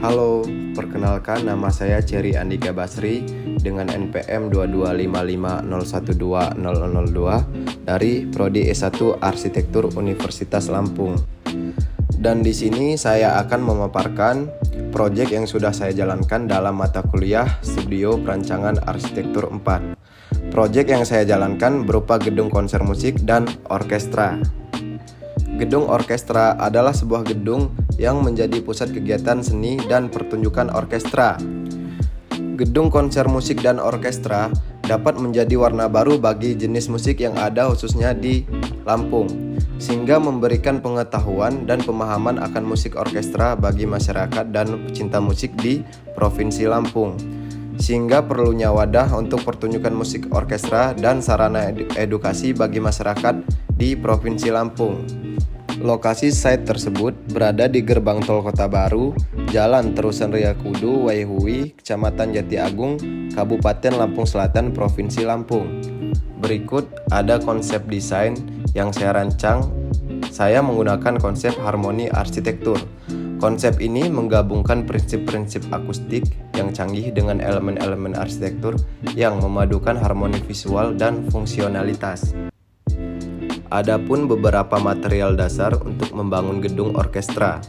Halo, perkenalkan nama saya Cherry Andika Basri dengan NPM 22550120002 dari Prodi S1 Arsitektur Universitas Lampung. Dan di sini saya akan memaparkan proyek yang sudah saya jalankan dalam mata kuliah Studio Perancangan Arsitektur 4. Proyek yang saya jalankan berupa gedung konser musik dan orkestra. Gedung orkestra adalah sebuah gedung yang menjadi pusat kegiatan seni dan pertunjukan orkestra. Gedung konser musik dan orkestra dapat menjadi warna baru bagi jenis musik yang ada khususnya di Lampung, sehingga memberikan pengetahuan dan pemahaman akan musik orkestra bagi masyarakat dan pecinta musik di Provinsi Lampung. Sehingga perlunya wadah untuk pertunjukan musik orkestra dan sarana edukasi bagi masyarakat di Provinsi Lampung. Lokasi site tersebut berada di Gerbang Tol Kota Baru, Jalan Terusan Ria Kudu, Waihui, Kecamatan Jati Agung, Kabupaten Lampung Selatan, Provinsi Lampung. Berikut ada konsep desain yang saya rancang. Saya menggunakan konsep harmoni arsitektur. Konsep ini menggabungkan prinsip-prinsip akustik yang canggih dengan elemen-elemen arsitektur yang memadukan harmoni visual dan fungsionalitas. Adapun beberapa material dasar untuk membangun gedung orkestra.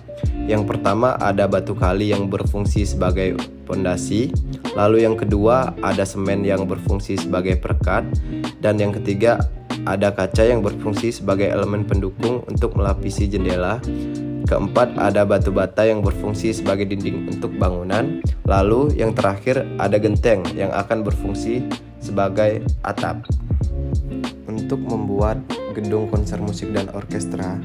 Yang pertama ada batu kali yang berfungsi sebagai pondasi, lalu yang kedua ada semen yang berfungsi sebagai perekat, dan yang ketiga ada kaca yang berfungsi sebagai elemen pendukung untuk melapisi jendela. Keempat ada batu bata yang berfungsi sebagai dinding untuk bangunan, lalu yang terakhir ada genteng yang akan berfungsi sebagai atap. Untuk membuat gedung konser musik dan orkestra,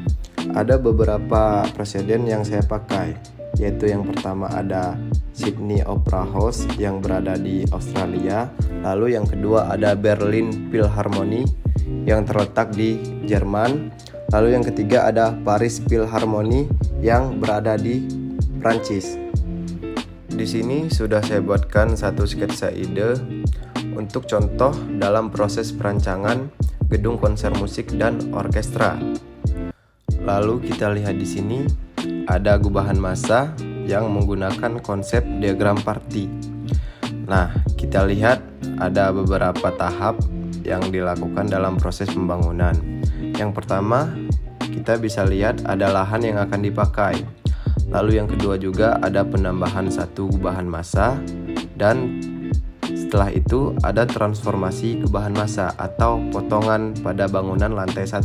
ada beberapa preseden yang saya pakai, yaitu yang pertama ada Sydney Opera House yang berada di Australia, lalu yang kedua ada Berlin Philharmonic yang terletak di Jerman, lalu yang ketiga ada Paris Philharmonic yang berada di Prancis. Di sini sudah saya buatkan satu sketsa ide untuk contoh dalam proses perancangan gedung konser musik dan orkestra. Lalu kita lihat di sini ada gubahan massa yang menggunakan konsep diagram party. Nah, kita lihat ada beberapa tahap yang dilakukan dalam proses pembangunan. Yang pertama, kita bisa lihat ada lahan yang akan dipakai. Lalu yang kedua juga ada penambahan satu gubahan massa, dan setelah itu ada transformasi gubahan massa atau potongan pada bangunan lantai 1.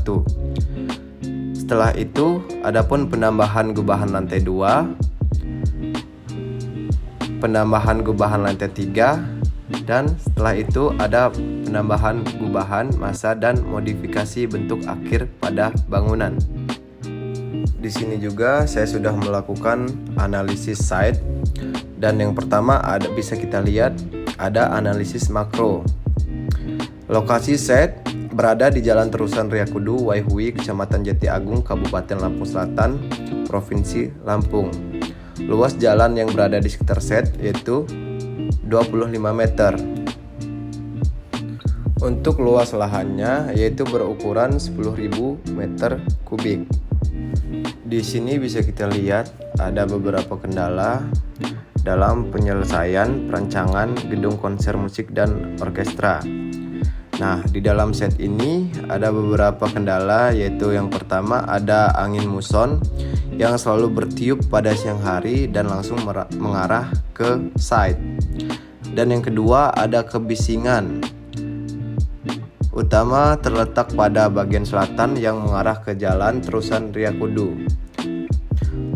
Setelah itu adapun penambahan gubahan lantai 2, penambahan gubahan lantai 3, dan setelah itu ada penambahan gubahan massa dan modifikasi bentuk akhir pada bangunan. Di sini juga saya sudah melakukan analisis site, dan yang pertama bisa kita lihat ada analisis makro. Lokasi site berada di Jalan Terusan Ria Kudu, Waihui, Kecamatan Jati Agung, Kabupaten Lampung Selatan, Provinsi Lampung. Luas jalan yang berada di sekitar site yaitu 25 meter. Untuk luas lahannya yaitu berukuran 10.000 meter kubik. Di sini bisa kita lihat ada beberapa kendala dalam penyelesaian perancangan gedung konser musik dan orkestra. Nah, di dalam set ini ada beberapa kendala, yaitu yang pertama ada angin muson yang selalu bertiup pada siang hari dan langsung mengarah ke site. Dan yang kedua ada kebisingan, utama terletak pada bagian selatan yang mengarah ke Jalan Terusan Ria Kudu.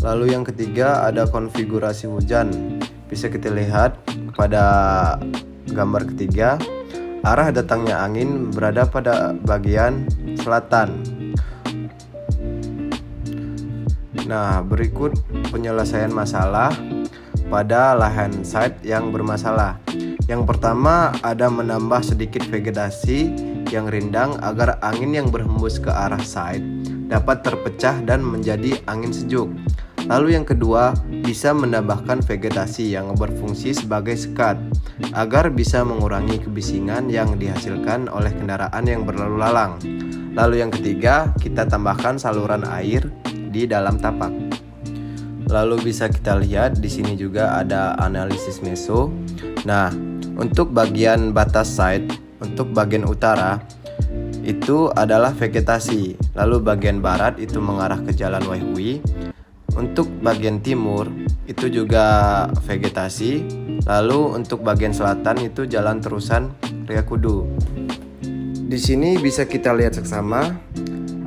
Lalu yang ketiga ada konfigurasi hujan. Bisa kita lihat pada gambar ketiga, arah datangnya angin berada pada bagian selatan. Nah, berikut penyelesaian masalah pada lahan site yang bermasalah. Yang pertama ada menambah sedikit vegetasi yang rindang agar angin yang berhembus ke arah site dapat terpecah dan menjadi angin sejuk. Lalu yang kedua, bisa menambahkan vegetasi yang berfungsi sebagai sekat agar bisa mengurangi kebisingan yang dihasilkan oleh kendaraan yang berlalu lalang. Lalu yang ketiga, kita tambahkan saluran air di dalam tapak. Lalu bisa kita lihat di sini juga ada analisis meso. Nah, untuk bagian batas site, untuk bagian utara itu adalah vegetasi. Lalu bagian barat itu mengarah ke Jalan Waihui. Untuk bagian timur itu juga vegetasi. Lalu untuk bagian selatan itu jalan terusan Ryakudu. Di sini bisa kita lihat seksama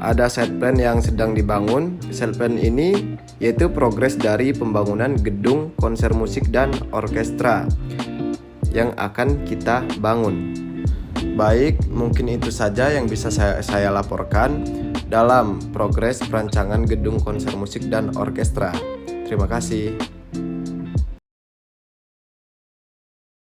ada site plan yang sedang dibangun. Site plan ini yaitu progres dari pembangunan gedung konser musik dan orkestra yang akan kita bangun. Baik, mungkin itu saja yang bisa saya laporkan dalam progres perancangan gedung konser musik dan orkestra. Terima kasih.